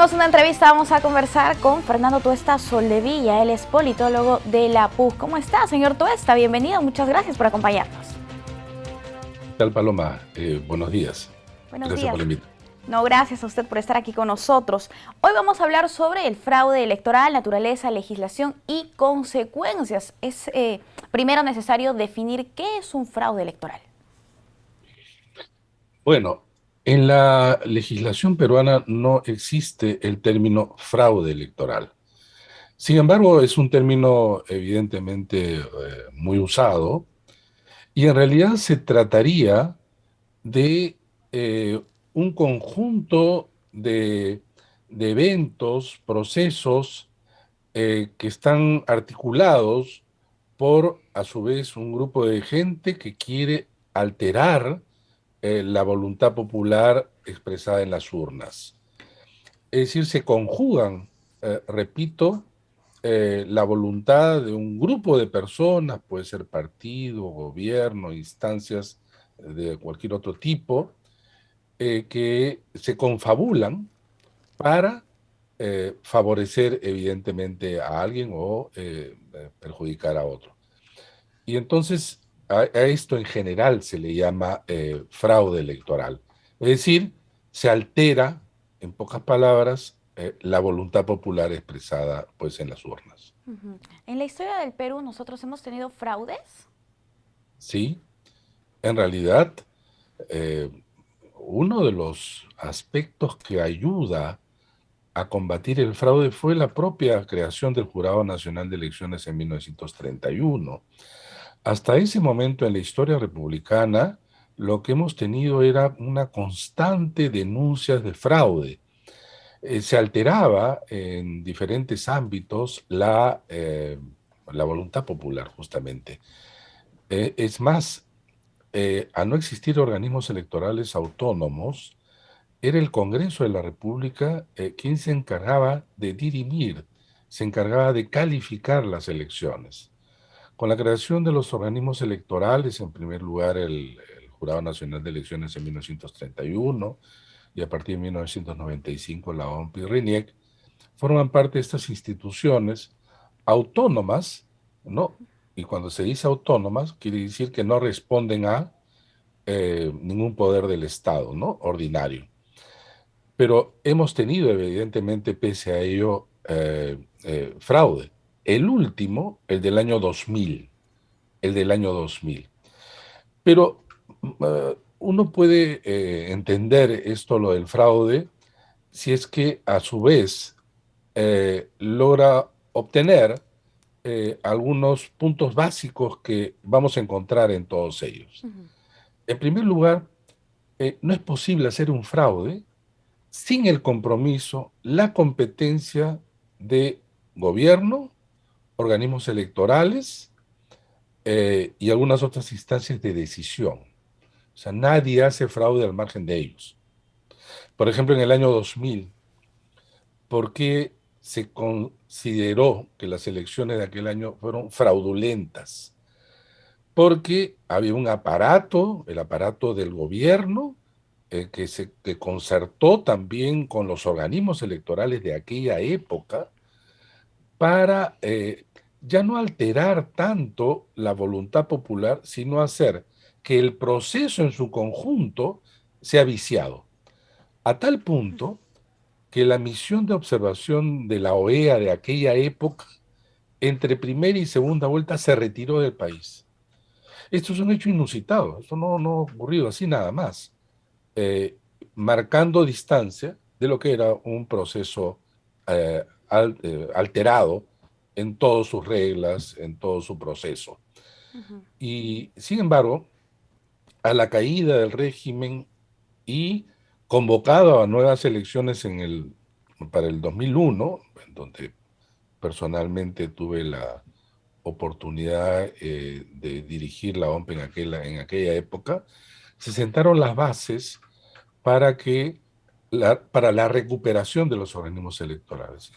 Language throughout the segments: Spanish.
tenemos una entrevista, vamos a conversar con Fernando Tuesta Soldevilla, él es politólogo de la PUC. ¿Cómo está, señor Tuesta? Bienvenido, muchas gracias por acompañarnos. ¿Qué tal, Paloma? Buenos días. Buenos Gracias días. por la invitación. No, gracias a usted por estar aquí con nosotros. Hoy vamos a hablar sobre el fraude electoral, naturaleza, legislación y consecuencias. Es primero necesario definir qué es un fraude electoral. Bueno, en la legislación peruana no existe el término fraude electoral. Sin embargo, es un término evidentemente muy usado y en realidad se trataría de un conjunto de eventos, procesos que están articulados por, a su vez, un grupo de gente que quiere alterar la voluntad popular expresada en las urnas. Es decir, se conjugan, repito, la voluntad de un grupo de personas, puede ser partido, gobierno, instancias de cualquier otro tipo, que se confabulan para favorecer evidentemente a alguien o perjudicar a otro. Y entonces a esto en general se le llama fraude electoral. Es decir, se altera, en pocas palabras, la voluntad popular expresada pues, en las urnas. En la historia del Perú, ¿nosotros hemos tenido fraudes? Sí, en realidad, eh, uno de los aspectos que ayuda a combatir el fraude fue la propia creación del Jurado Nacional de Elecciones en 1931. Hasta ese momento en la historia republicana, lo que hemos tenido era una constante denuncia de fraude. Se alteraba en diferentes ámbitos la voluntad popular, justamente. Es más, al no existir organismos electorales autónomos, era el Congreso de la República quien se encargaba de dirimir, se encargaba de calificar las elecciones. Con la creación de los organismos electorales, en primer lugar el Jurado Nacional de Elecciones en 1931 y a partir de 1995 la OMP y RENIEC, forman parte de estas instituciones autónomas, ¿no? Y cuando se dice autónomas, quiere decir que no responden a ningún poder del Estado, ¿no? Ordinario. Pero hemos tenido, evidentemente, pese a ello, fraude. El último, el del año 2000. Pero uno puede entender esto, lo del fraude, si es que a su vez logra obtener algunos puntos básicos que vamos a encontrar en todos ellos. En primer lugar, no es posible hacer un fraude sin el compromiso, la competencia de gobierno, organismos electorales y algunas otras instancias de decisión. O sea, nadie hace fraude al margen de ellos. Por ejemplo, en el año 2000, ¿por qué se consideró que las elecciones de aquel año fueron fraudulentas? Porque había un aparato, el aparato del gobierno, que concertó también con los organismos electorales de aquella época para ya no alterar tanto la voluntad popular, sino hacer que el proceso en su conjunto sea viciado. A tal punto que la misión de observación de la OEA de aquella época, entre primera y segunda vuelta, se retiró del país. Esto es un hecho inusitado, esto no ha ocurrido así nada más, eh, marcando distancia de lo que era un proceso alterado en todas sus reglas, en todo su proceso. Y sin embargo, a la caída del régimen y convocado a nuevas elecciones para el 2001, en donde personalmente tuve la oportunidad de dirigir la OMP en aquella época, se sentaron las bases para para la recuperación de los organismos electorales.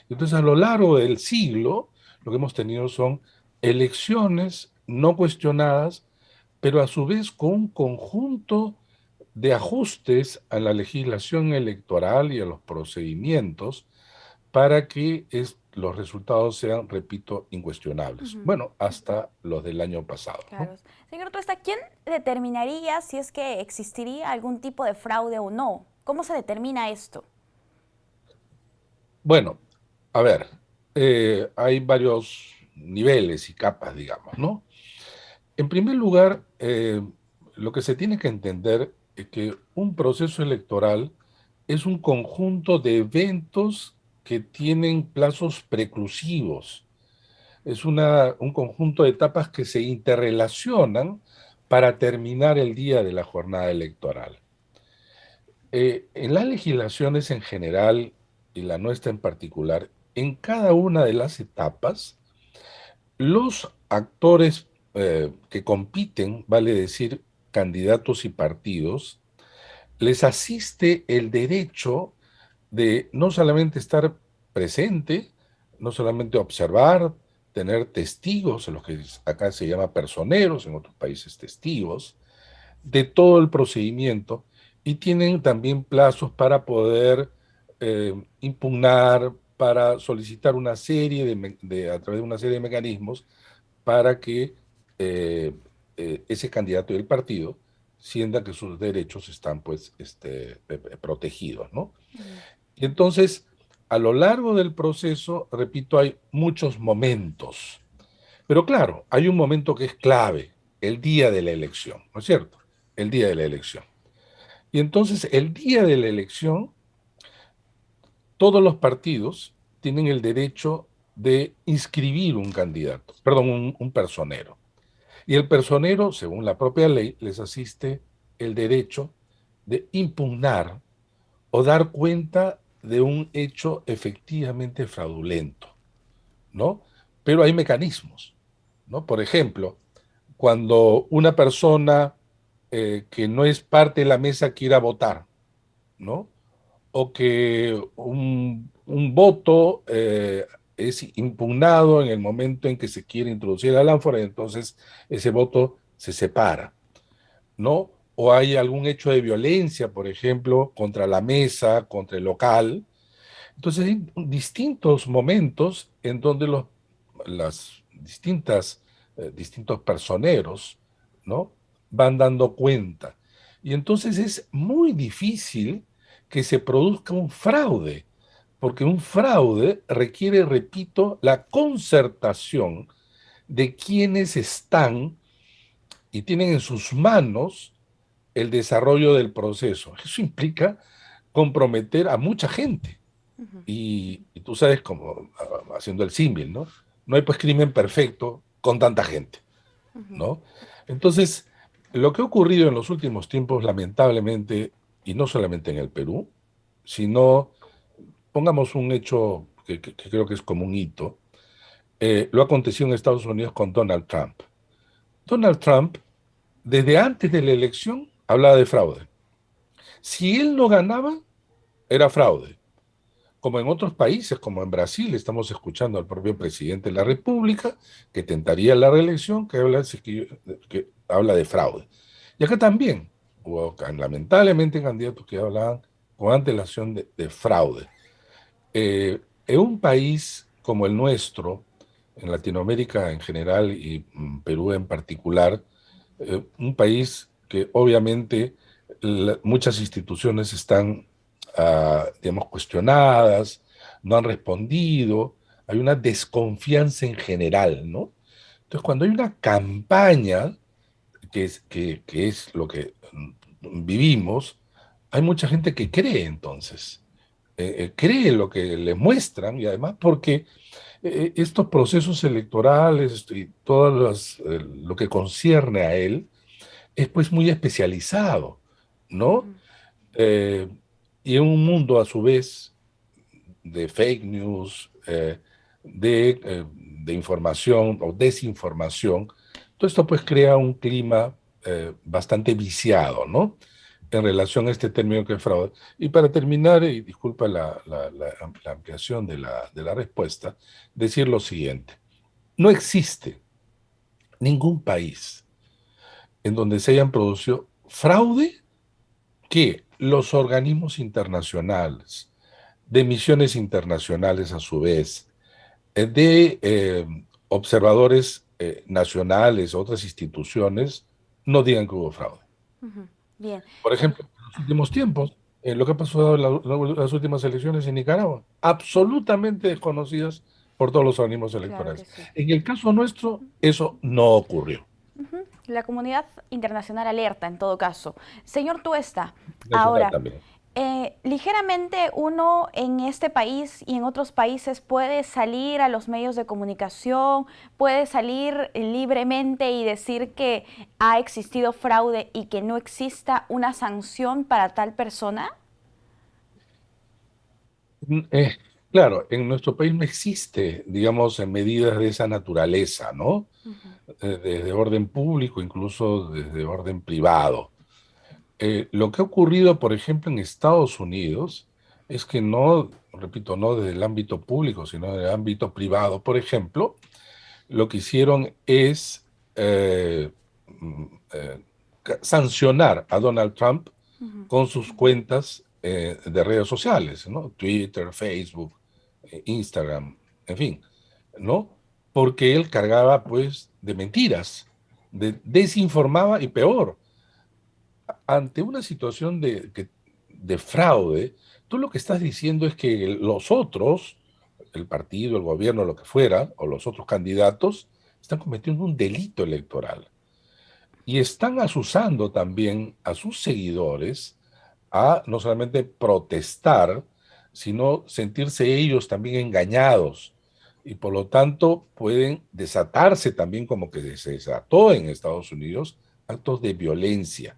Entonces, a lo largo del siglo, lo que hemos tenido son elecciones no cuestionadas, pero a su vez con un conjunto de ajustes a la legislación electoral y a los procedimientos para que los resultados sean, repito, incuestionables. Ujú. Bueno, hasta los del año pasado, ¿no? Claro. Señor Tuesta, ¿quién determinaría si es que existiría algún tipo de fraude o no? ¿Cómo se determina esto? Bueno, a ver, hay varios niveles y capas, digamos, ¿no? En primer lugar, lo que se tiene que entender es que un proceso electoral es un conjunto de eventos que tienen plazos preclusivos. Es un conjunto de etapas que se interrelacionan para terminar el día de la jornada electoral. En las legislaciones en general y la nuestra en particular, en cada una de las etapas, los actores que compiten, vale decir, candidatos y partidos, les asiste el derecho de no solamente estar presente, no solamente observar, tener testigos, en los que acá se llama personeros, en otros países testigos, de todo el procedimiento y tienen también plazos para poder impugnar, para solicitar una serie a través de una serie de mecanismos para que eh, ese candidato y el partido sientan que sus derechos están pues protegidos, ¿no? Ujú. Y entonces, a lo largo del proceso, repito, hay muchos momentos. Pero claro, hay un momento que es clave, el día de la elección, ¿no es cierto? El día de la elección. Y entonces, el día de la elección, todos los partidos tienen el derecho de inscribir un candidato, perdón, un personero. Y el personero, según la propia ley, les asiste el derecho de impugnar o dar cuenta de un hecho efectivamente fraudulento, ¿no? Pero hay mecanismos, ¿no? Por ejemplo, cuando una persona que no es parte de la mesa quiera votar, ¿no? O que un voto es impugnado en el momento en que se quiere introducir la lámpara, y entonces ese voto se separa, ¿no? O hay algún hecho de violencia, por ejemplo, contra la mesa, contra el local. Entonces hay distintos momentos en donde las distintos personeros, ¿no? Van dando cuenta. Y entonces es muy difícil que se produzca un fraude, porque un fraude requiere, repito, la concertación de quienes están y tienen en sus manos el desarrollo del proceso. Eso implica comprometer a mucha gente. Ujú. Y tú sabes, como haciendo el símil, ¿no? No hay pues crimen perfecto con tanta gente, Ujú. ¿no? Entonces, lo que ha ocurrido en los últimos tiempos, lamentablemente, y no solamente en el Perú, sino, pongamos un hecho que creo que es como un hito, lo aconteció en Estados Unidos con Donald Trump. Donald Trump, desde antes de la elección, hablaba de fraude. Si él no ganaba, era fraude. Como en otros países, como en Brasil, estamos escuchando al propio presidente de la República que tentaría la reelección, que habla de fraude. Y acá también hubo lamentablemente candidatos que hablaban con antelación de fraude. En un país como el nuestro, en Latinoamérica en general y Perú en particular, un país que obviamente muchas instituciones están, digamos, cuestionadas, no han respondido, hay una desconfianza en general, ¿no? Entonces, cuando hay una campaña, que es lo que vivimos, hay mucha gente que cree entonces, cree lo que le muestran y además porque estos procesos electorales y lo que concierne a él es pues muy especializado, ¿no? Ujú. Eh, y en un mundo a su vez de fake news, de información o desinformación, todo esto pues crea un clima bastante viciado, ¿no? En relación a este término que es fraude. Y para terminar, y disculpa la ampliación de la respuesta, decir lo siguiente. No existe ningún país en donde se hayan producido fraude que los organismos internacionales, de misiones internacionales a su vez, de observadores nacionales, otras instituciones, no digan que hubo fraude. Ujú. Bien, Por ejemplo, en los últimos tiempos, lo que ha pasado en las últimas elecciones en Nicaragua, absolutamente desconocidas por todos los organismos claro que electorales. sí. En el caso nuestro, eso no ocurrió. Ujú. La comunidad internacional alerta en todo caso. Señor Tuesta, Nacional ahora, también. ligeramente uno en este país y en otros países puede salir a los medios de comunicación, puede salir libremente y decir que ha existido fraude y que no exista una sanción para tal persona. Mm, claro, en nuestro país no existe, digamos, medidas de esa naturaleza, ¿no? Ujú. Desde orden público, incluso desde orden privado. Lo que ha ocurrido, por ejemplo, en Estados Unidos es que no, repito, no desde el ámbito público, sino desde el ámbito privado, por ejemplo, lo que hicieron es eh, mm, eh, sancionar a Donald Trump Ujú. con sus cuentas de redes sociales, ¿no? Twitter, Facebook, Instagram, en fin, ¿no? Porque él cargaba, pues, de mentiras, desinformaba y peor, ante una situación de fraude, tú lo que estás diciendo es que los otros, el partido, el gobierno, lo que fuera, o los otros candidatos, están cometiendo un delito electoral y están asusando también a sus seguidores a no solamente protestar, sino sentirse ellos también engañados. Y por lo tanto pueden desatarse también, como que se desató en Estados Unidos, actos de violencia.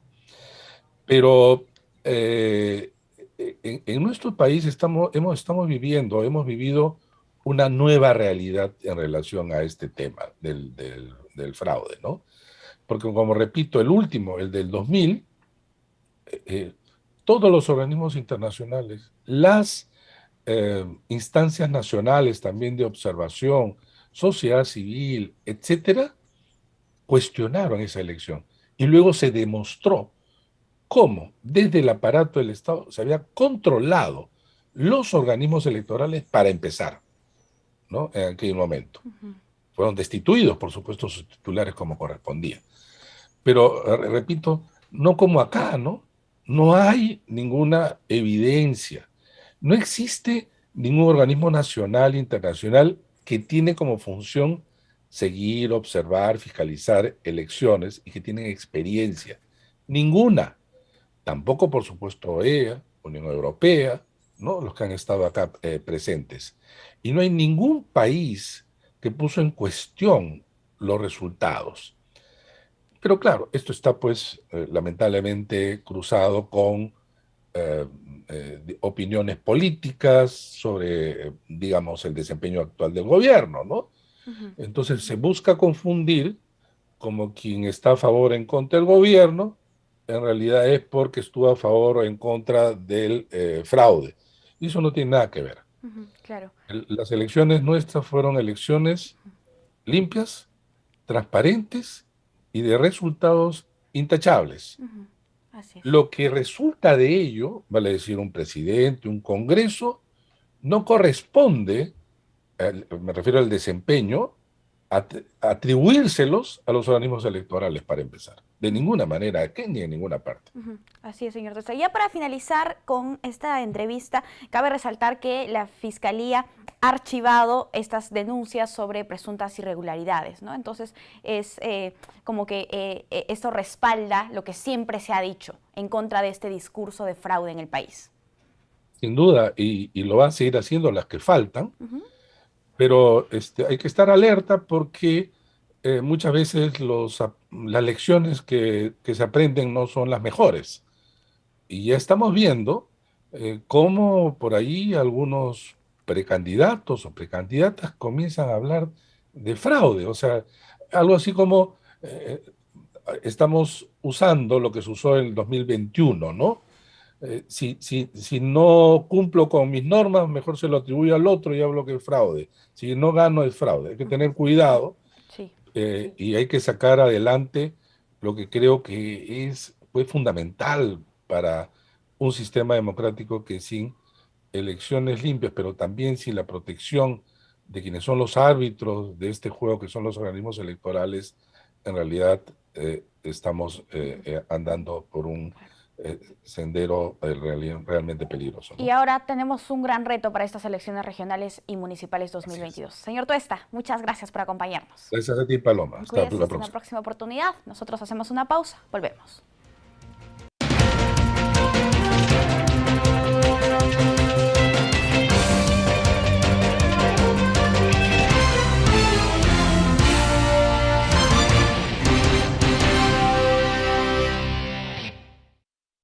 Pero en nuestro país hemos vivido una nueva realidad en relación a este tema del fraude, ¿no? Porque como repito, el último, el del 2000, eh, todos los organismos internacionales, las instancias nacionales también de observación, sociedad civil, etcétera, cuestionaron esa elección. Y luego se demostró cómo desde el aparato del Estado se había controlado los organismos electorales para empezar, ¿no? En aquel momento. Ujú. Fueron destituidos, por supuesto, sus titulares como correspondía. Pero, repito, no como acá, ¿no? No hay ninguna evidencia. No existe ningún organismo nacional, internacional, que tiene como función seguir, observar, fiscalizar elecciones y que tienen experiencia. Ninguna. Tampoco, por supuesto, OEA, Unión Europea, ¿no? Los que han estado acá presentes. Y no hay ningún país que puso en cuestión los resultados. Pero claro, esto está pues lamentablemente cruzado con eh, opiniones políticas sobre, digamos, el desempeño actual del gobierno, ¿no? Ujú. Entonces se busca confundir como quien está a favor o en contra del gobierno, en realidad es porque estuvo a favor o en contra del fraude. Y eso no tiene nada que ver. Ujú. Claro. Las elecciones nuestras fueron elecciones limpias, transparentes y de resultados intachables. Ujú. Así es. Lo que resulta de ello, vale decir, un presidente, un congreso, no corresponde, me refiero al desempeño, atribuírselos a los organismos electorales para empezar. De ninguna manera, aquí ni en ninguna parte. Ujú. Así es, señor Tuesta. Ya para finalizar con esta entrevista, cabe resaltar que la Fiscalía ha archivado estas denuncias sobre presuntas irregularidades, ¿no? Entonces, es como que esto respalda lo que siempre se ha dicho en contra de este discurso de fraude en el país. Sin duda, y lo van a seguir haciendo las que faltan, Ujú. pero hay que estar alerta porque muchas veces las lecciones que se aprenden no son las mejores. Y ya estamos viendo cómo por ahí algunos precandidatos o precandidatas comienzan a hablar de fraude. O sea, algo así como estamos usando lo que se usó en el 2021, ¿no? Si no cumplo con mis normas, mejor se lo atribuyo al otro y hablo que es fraude. Si no gano, es fraude. Hay que Ujú. tener cuidado Sí. y hay que sacar adelante lo que creo que es pues, fundamental para un sistema democrático que sin elecciones limpias, pero también sin la protección de quienes son los árbitros de este juego, que son los organismos electorales, en realidad estamos andando por un sendero realmente peligroso, Y ¿no? ahora tenemos un gran reto para estas elecciones regionales y municipales Así es. 2022. Señor Tuesta, muchas gracias por acompañarnos. Gracias a ti, Paloma. Hasta Cuídese la hasta una próxima. próxima oportunidad. Nosotros hacemos una pausa. Volvemos.